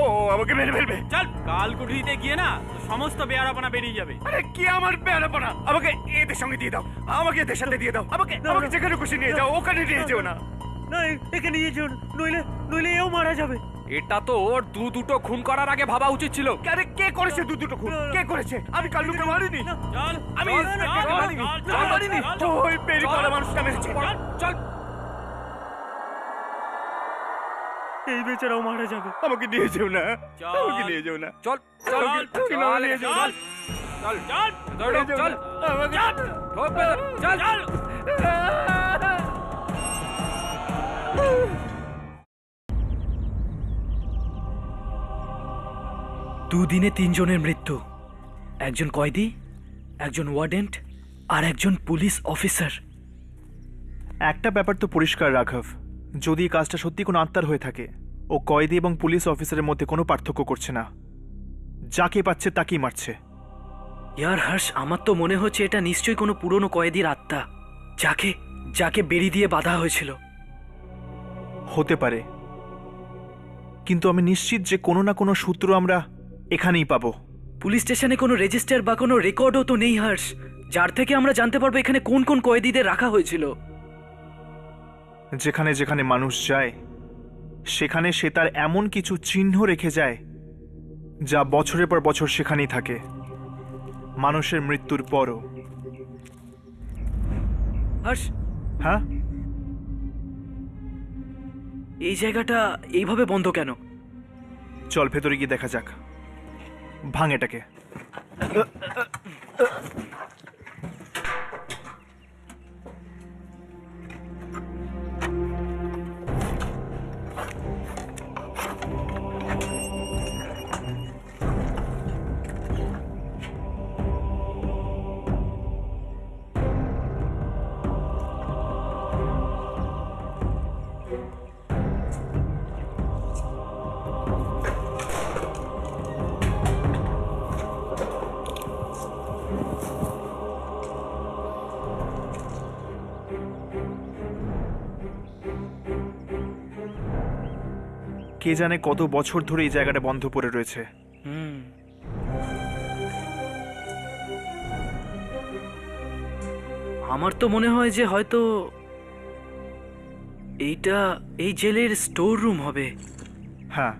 ও আমাকে মেরে ফেলবে। চল, কালকুঠরিতে গিয়ে না তোর সমস্ত বেয়ারাপনা বেরিয়ে যাবে। আরে কি আমার বেয়ারাপনা? আমাকে এদের সঙ্গে দিয়ে দাও, আমাকে এদের সাথে দিয়ে দাও, আমাকে আমাকে যেখানে খুশি নিয়ে যাও, ওখানে নিয়ে যেও না। না, একে নিয়ে যেও না, নইলে নইলে এও মারা যাবে। এটা তো ওর দুটো খুন করার আগে ভাবা উচিত ছিল। আরে কে করেছে দুটো খুন? কে করেছে? আমি কাল্লুকে মারিনি। চল, আমি চল, ইন্সপেক্টরকে চল, মারিনি। চল, আমি মারিনি। চল, ওই বেরি পড়া মানুষটা মেরেছে। চল, এই বেচারাও মারা যাবে। আমাকে নিয়ে যেও না, চল। আমাকে নিয়ে যেও না। চল, চল, আমাকে নিয়ে যেও না। চল, চল, চল, চল, আমাকে ঢোক ভেতর, চল, চল। দুদিনে 3 জনের মৃত্যু, একজন কয়েদি, একজন ওয়ার্ডেন্ট আর একজন পুলিশ অফিসার। একটা ব্যাপার তো পরিষ্কার রাঘব, যদি এই কাজটা সত্যি কোনো আত্মার হয়ে থাকে, ও কয়েদি এবং পুলিশ অফিসারের মধ্যে কোনো পার্থক্য করছে না। যাকে পাচ্ছে তাকেই মারছে। ইয়ার হর্ষ, আমার তো মনে হচ্ছে এটা নিশ্চয়ই কোনো পুরনো কয়েদির আত্মা, যাকে যাকে বেরি দিয়ে বাঁধা হয়েছিল। হতে পারে, কিন্তু আমি নিশ্চিত যে কোনো না কোনো সূত্র আমরা এখানেই পাবো। পুলিশ স্টেশনে কোনো রেজিস্টার বা কোনো রেকর্ডও তো নেই হর্ষ, যার থেকে আমরা জানতে পারবো এখানে কোন কোন কয়েদিদের রাখা হয়েছিল। যেখানে যেখানে মানুষ যায়, সেখানে সে তার এমন কিছু চিহ্ন রেখে যায় যা বছরের পর বছর সেখানেই থাকে, মানুষের মৃত্যুর পরও। হর্ষ, হ্যাঁ, এই জায়গাটা এইভাবে বন্ধ কেন? চল ভেতরে গিয়ে দেখা যাক। ভাঙ এটাকে। কে জানে কত বছর ধরে এই জায়গাটা বন্ধ পড়ে রয়েছে। আমার তো মনে হয় যে হয়তো এইটা এই জেলের স্টোর রুম হবে। হ্যাঁ,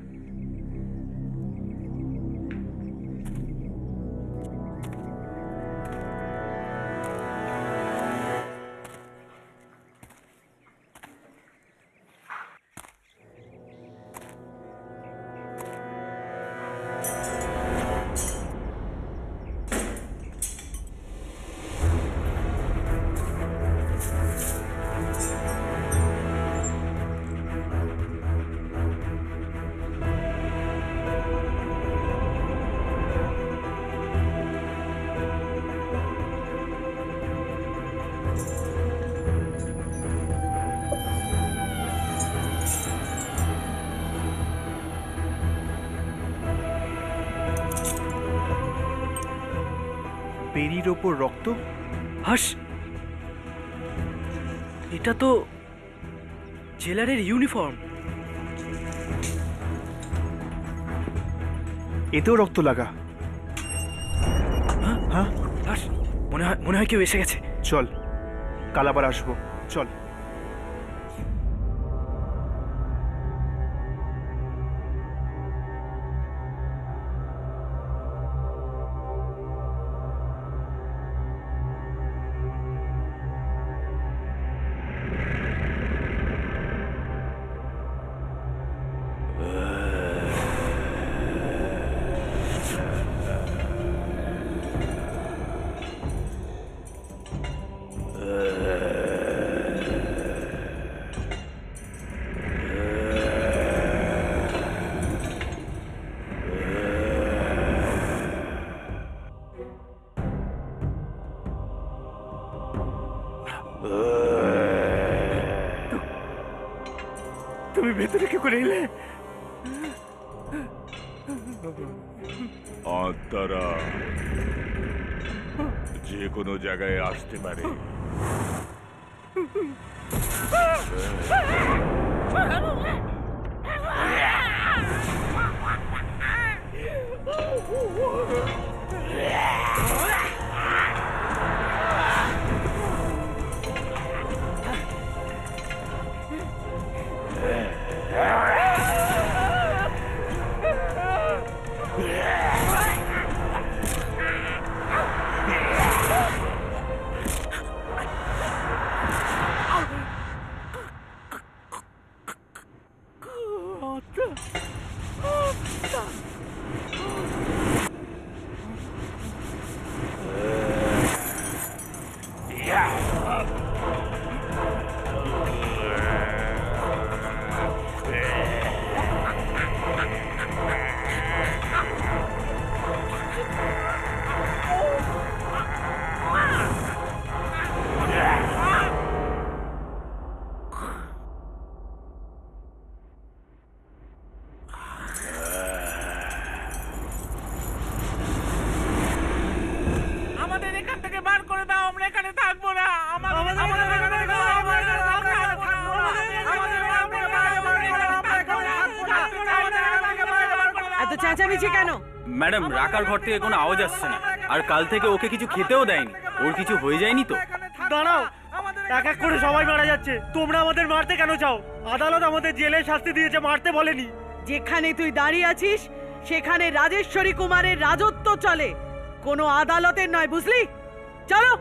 বেরির ওপর রক্ত। হর্ষ, এটা তো জেলারের ইউনিফর্ম। এতেও রক্ত লাগা। হ্যাঁ, হর্ষ, মনে হয় কেউ এসে গেছে। চল, কাল আবার আসবো, চল। তুমি ভেতরে কি করে এলে? আত্মারা যে কোনো জায়গায় আসতে পারে। চেঁচামেচি কেন? ম্যাডাম রাকার ঘর থেকে কোনো আওয়াজ আসছে না, আর কাল থেকে ওকে কিছু খেতেও দেয়নি। ওর কিছু হয়ে যায়নি তো? দাঁড়াও, এক এক করে সবাই মারা যাচ্ছে, তোমরা আমাদের মারতে কেন চাও? আদালত আমাদের জেলে শাস্তি দিয়েছে, মারতে বলেনি। যেখানে তুই দাঁড়িয়ে আছিস সেখানে রাজেশ্বরী কুমারের রাজত্ব চলে, কোনো আদালতের নয়, বুঝলি? চলো।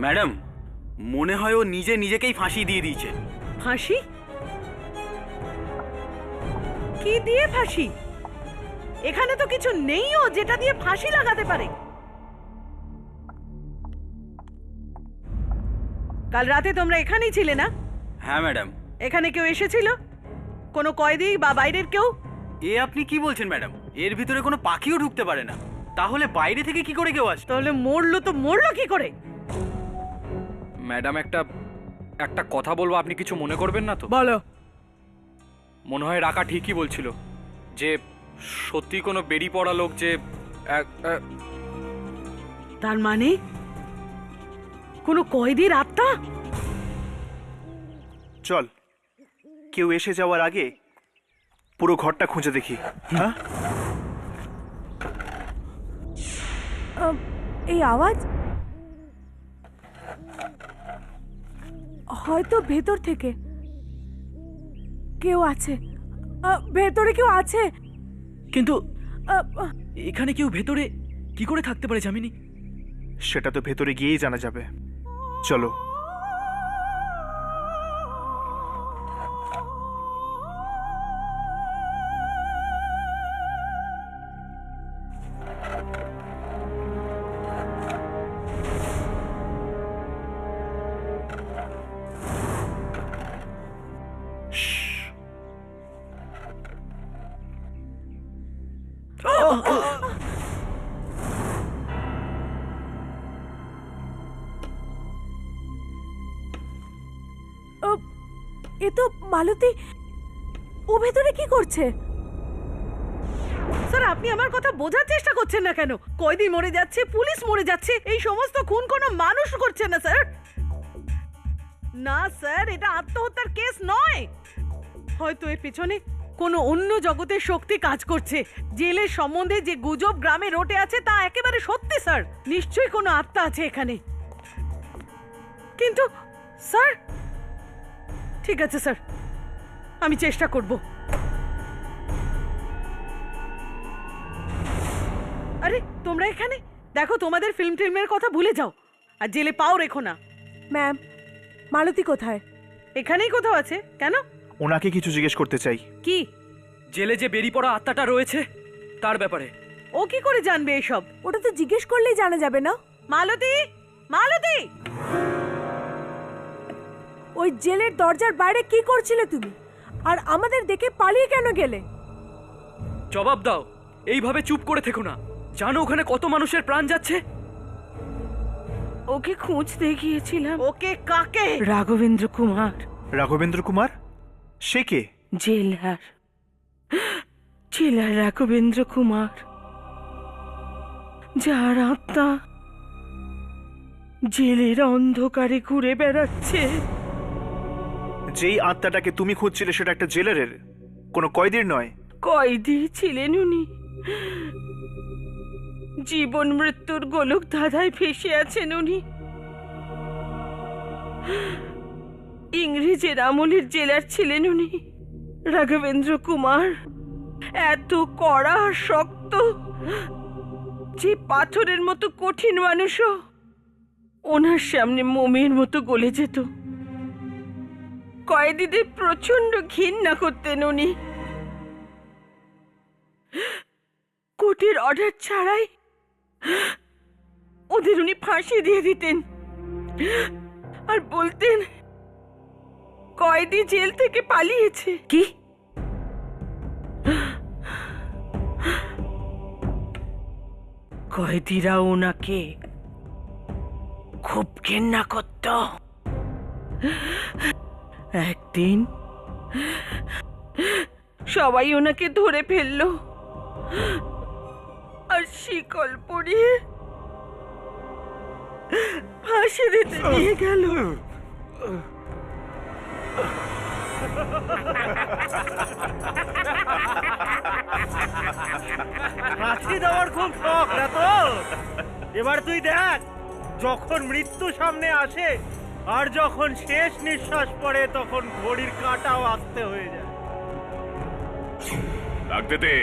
ম্যাডাম মনে হয় ও নিজেকেই ফাঁসি দিয়ে দিয়েছে। ফাঁসি? কি দিয়ে ফাঁসি? এখানে তো কিছু নেইও যেটা দিয়ে ফাঁসি লাগাতে পারে। কাল রাতে তোমরা এখানেই ছিলে না? হ্যাঁ ম্যাডাম। এখানে কেউ এসেছিল? কোনো কয়েদি বা বাইরের কেউ? এ আপনি কি বলছেন ম্যাডাম? এর ভিতরে কোনো পাখিও ঢুকতে পারে না, তাহলে বাইরে থেকে কি করে কেউ আসে? তাহলে মরলো তো মরলো কি করে? ম্যাডাম একটা কথা বলবো, আপনি কিছু মনে করবেন না তো? বলো। মনে হয় রাকা ঠিকই বলছিল যে সত্যি কোনো বেরিয়ে পড়া লোক যে তার মানে কোনো কয়েদির আত্মা? চল, কেউ এসে যাওয়ার আগে পুরো ঘরটা খুঁজে দেখি। হ্যাঁ, এই আওয়াজ হয়তো ভেতর থেকে কেউ আছে। ভেতরে কেউ আছে, কিন্তু এখানে কেউ ভেতরে কি করে থাকতে পারে জামিনী? সেটা তো ভেতরে গিয়েই জানা যাবে। চলো। এ তো মালতী। ও ভেতরে কি করছে? স্যার, আপনি আমার কথা বোঝার চেষ্টা করছেন না কেন? কয়েদি মরে যাচ্ছে, পুলিশ মরে যাচ্ছে, এই সমস্ত খুন কোনো মানুষ করছে না স্যার। না স্যার, এটা আত্মহত্যার কেস নয়। হয়তো এর পেছনে কোনো অন্য জগতের শক্তি কাজ করছে। জেলের সম্বন্ধে যে গুজব গ্রামে রটে আছে তা একেবারে সত্যি স্যার। নিশ্চয়ই কোনো আত্মা আছে এখানে। কিন্তু স্যার, ঠিক আছে স্যার, আমি চেষ্টা করব। আরে তোমরা এখানে দেখো, তোমাদের ফিল্মের কথা ভুলে যাও আর জেলে পাও রেখো না। ম্যাম, মালতী কোথায়? এখানেই কোথাও আছে। কেন? ওনাকে কিছু জিজ্ঞেস করতে চাই। কি? জেলে যে বেরিয়ে পড়া আত্মাটা রয়েছে তার ব্যাপারে। ও কি করে জানবে এসব? ওটা তো জিজ্ঞেস করলেই জানা যাবে না? মালতী, মালতী! ওই জেলের দরজার বাইরে কি করছিলে তুমি? আর আমাদের দেখে পালিয়ে কেন গেলে? জবাব দাও, এইভাবে চুপ করে থেকো না। জানো ওখানে কত মানুষের প্রাণ যাচ্ছে? ওকে খুঁজতে গিয়েছিলাম। ওকে কাকে? রাঘবেন্দ্র কুমার। রাঘবেন্দ্র কুমার? সে কে? জেলার রাঘবেন্দ্র কুমার, যার আত্মা জেলের অন্ধকারে ঘুরে বেড়াচ্ছে। যেই আত্মাটাকে তুমি খুঁজছিলে সেটা একটা জেলারের, কোনো কয়েদির নয়। কয়েদি ছিলেন উনি। জীবন মৃত্যুর গোলক ধাঁধায় ফেসে আছেন উনি। ইংরেজের আমলের জেলার ছিলেন উনি। রাঘবেন্দ্র কুমার এত কড়া আর শক্ত যে পাথরের মতো কঠিন মানুষও ওনার সামনে মোমের মতো গলে যেত। কয়েদিদের প্রচন্ড ঘৃণা করতেন উনি। কোর্টের অর্ডার ছাড়াই ওদের উনি ফাঁসি দিয়ে দিতেন আর বলতেন কয়েদি জেল থেকে পালিয়েছে। কি? কয়েদিরা ওনাকে খুব ঘেন্না করত। একদিন সবাই ওনাকে ধরে ফেললো আর শিকল পরিয়ে ফাঁসি দিতে নিয়ে গেল। ফাঁসি দেওয়ার খুব শখ না তো? এবার তুই দেখ, যখন মৃত্যু সামনে আসে আর যখন শেষ নিঃশ্বাস পড়ে তখন ঘড়ির কাঁটাও আস্তে হয়ে যায়। লাগতে দে,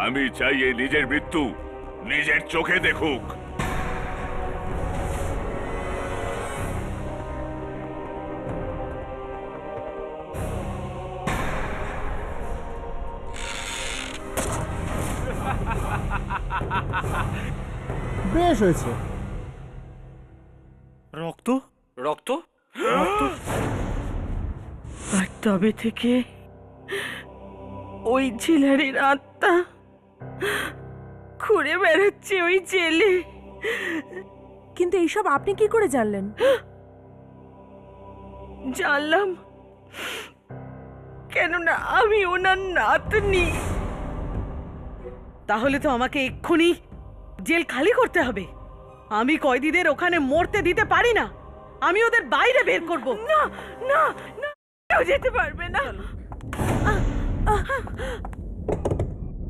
আমি চাই এই নিজের মৃত্যু নিজের চোখে দেখুক। বেশ হয়েছে। রক্ত রক্ত? আর তবে থেকে ওই ঝিলারির আত্মা ঘুরে বেড়াচ্ছে ওই জেলে। কিন্তু এইসব আপনি কি করে জানলেন? জানলাম কেননা আমি ওনার নাতনি। তাহলে তো আমাকে এক্ষুনি জেল খালি করতে হবে। আমি কয়েদিদের ওখানে মরতে দিতে পারি না। আমি ওদের বাইরে বের করব। না না না, কেউ যেতে পারবে না।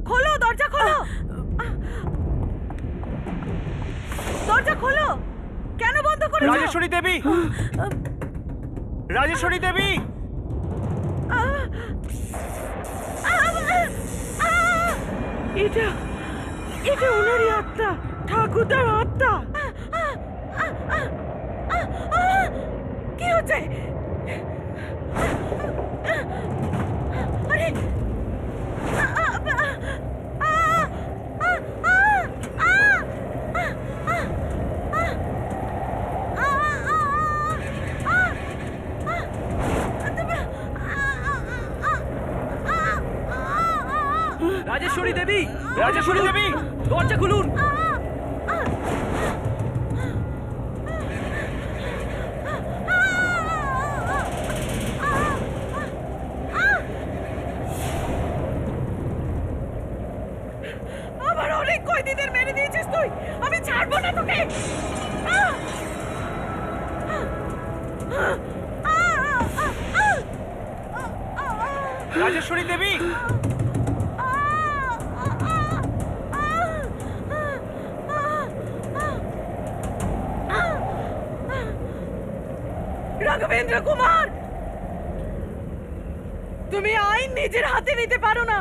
খোলো, দরজা খোলো, দরজা খোলো। কেন বন্ধ করেছো? রাজেশ্বরী দেবী, রাজেশ্বরী দেবী, এটা এটা ওনারই আত্মা, ঠাকুরদার আত্মা। কি হচ্ছে? আরে রাজেশ্বরী দেবী, রাজেশ্বরী দেবী, দরজা খুলুন। আমার অনেক কয়েদিদের মেরে দিয়েছিস তুই। আমি ছাড়বো না তোকে। রাজেশ্বরী দেবী, রাঘবেন্দ্র কুমার, তুমি আইন নিজের হাতে নিতে পারো না।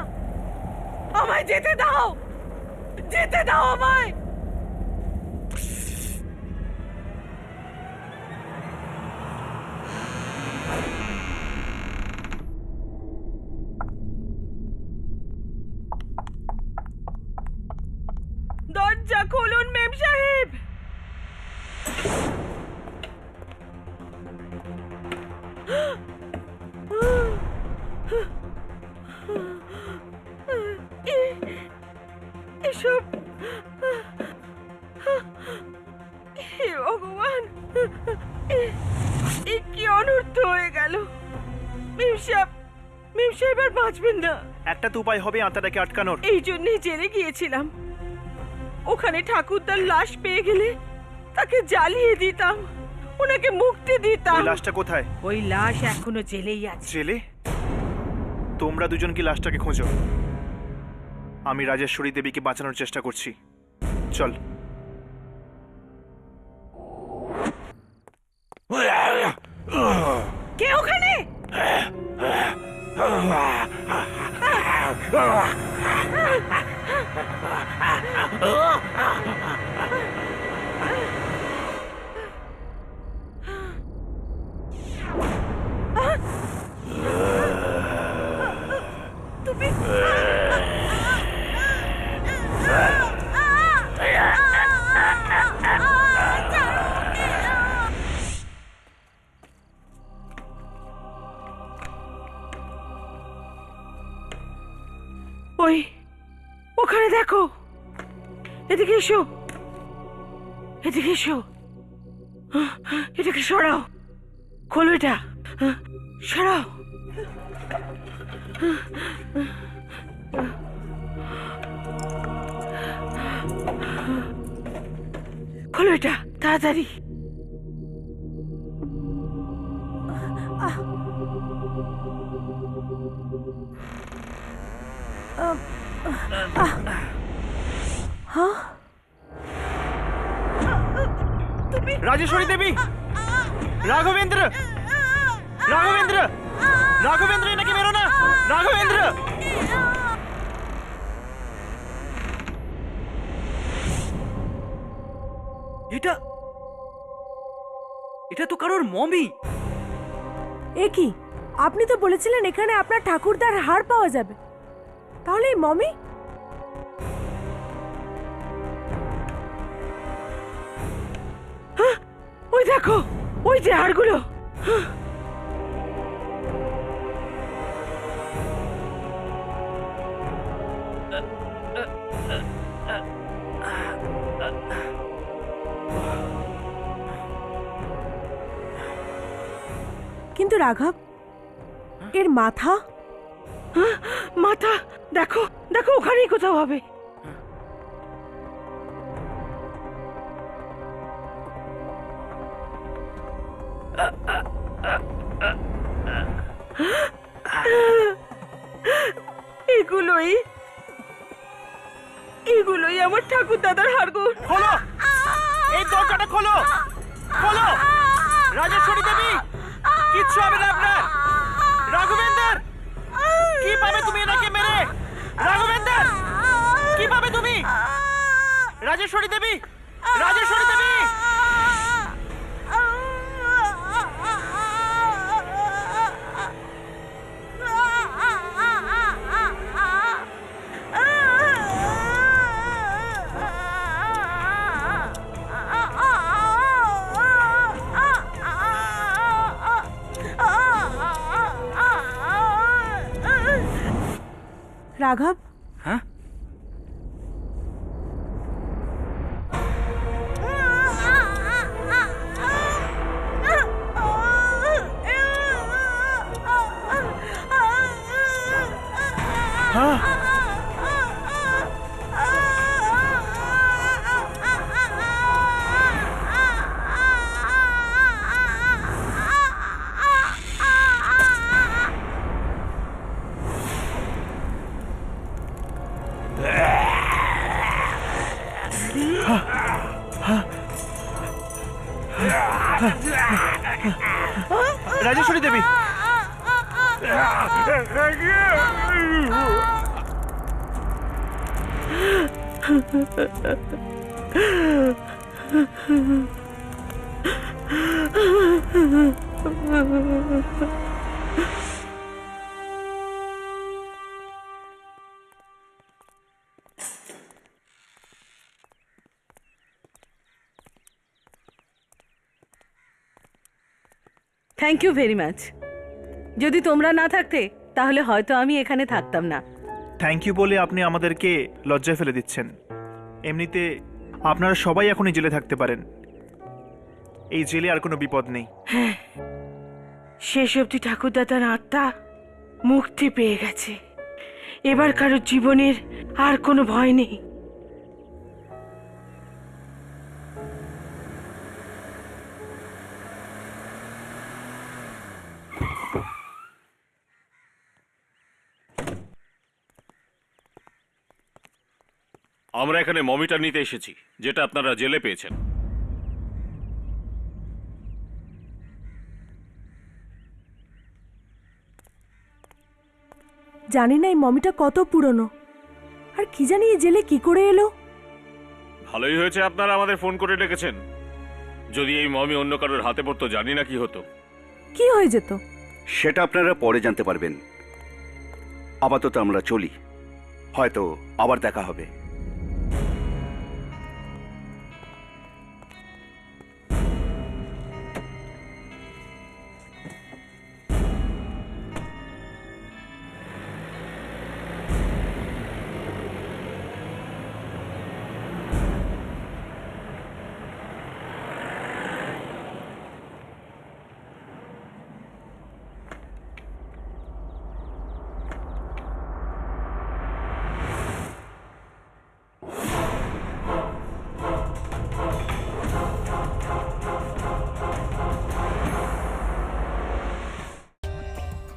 আমায় যেতে দাও, যেতে দাও আমায়। দরজা খুলুন মেম সাহেব। এসব হে ভগবান, এ কি অনর্থ হয়ে গেল। মেম সাহেব আর বাঁচবেন না। একটা তো উপায় হবে আত্মাটাকে আটকানোর। এই জন্যই জেলে গিয়েছিলাম। ওখানে ঠাকুরদার লাশ পেয়ে গেলে তাকে জ্বালিয়ে দিতাম, ওনাকে মুক্তি দিতাম। ওই লাশটা কোথায়? ওই লাশ এখনো জেলেই আছে। জেলে? তোমরা দুজন কি লাশটাকে খোঁজো, আমি রাজেশ্বরী দেবীকে বাঁচানোর চেষ্টা করছি। চল। কে ওখানে? তুমি ওই ওখানে দেখো, এদিকে এসো, এদিকে এসো। এটাকে সরাও, খোলো এটা, সরাও। খোলো এটা তাড়াতাড়ি। হ্যাঁ, রাজেশ্বরী দেবী, রাঘবেন্দ্র, রাঘবেন্দ্র, রাঘবেন্দ্র, এনাকে মেরো না, রাঘবেন্দ্র। এটা তো কারোর মমি। এ কি, আপনি তো বলেছিলেন এখানে আপনার ঠাকুরদার হাড় পাওয়া যাবে, তাহলে এই মমি? ওই দেখো, ওই যে হাড়গুলো। কিন্তু রাঘব, এর মাথা? মাথা দেখো, দেখো ওখানেই কোথাও হবে। এগুলোই আমার ঠাকুর দাদার হাড়গোড়। খোলো এই দরজাটা, খোলো, খোলো। রাজেশ্বরী দেবী, কিচ্ছু হবে না আপনার। রাঘবেন্দর, কি পাবে তুমি এনাকে মেরে? রাঘবেন্দর, কি পাবে তুমি? রাজেশ্বরী দেবী, রাজেশ্বরী দেবী। রাঘব, হ্যাঁ, রাজেশ্বরী দেবী, থ্যাংক ইউ ভেরি মাচ। যদি তোমরা না থাকতে তাহলে হয়তো আমি এখানে থাকতাম না। থ্যাংক ইউ বলে আপনি আমাদেরকে লজ্জায় ফেলে দিচ্ছেন। এমনিতে আপনারা সবাই এখন এই জেলে থাকতে পারেন, এই জেলে আর কোনো বিপদ নেই। হ্যাঁ, শেষ অবধি ঠাকুরদাদার আত্মা মুক্তি পেয়ে গেছে। এবার কারো জীবনের আর কোনো ভয় নেই। আমরা এখানে মমিটা নিতে এসেছি, যেটা আপনারা জেলে পেয়েছেন। জানি না এই মমিটা কত পুরনো, আর কি জানি এই জেলে কি করে এলো। ভালোই হয়েছে আপনারা আমাদের ফোন করে ডেকেছেন। যদি এই মমি অন্য কারোর হাতে পড়তো, জানি না কি হতো। কি হয়ে যেত সেটা আপনারা পরে জানতে পারবেন। আপাতত আমরা চলি, হয়তো আবার দেখা হবে।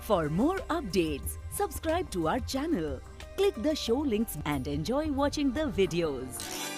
For more updates, subscribe to our channel, click the show links and enjoy watching the videos.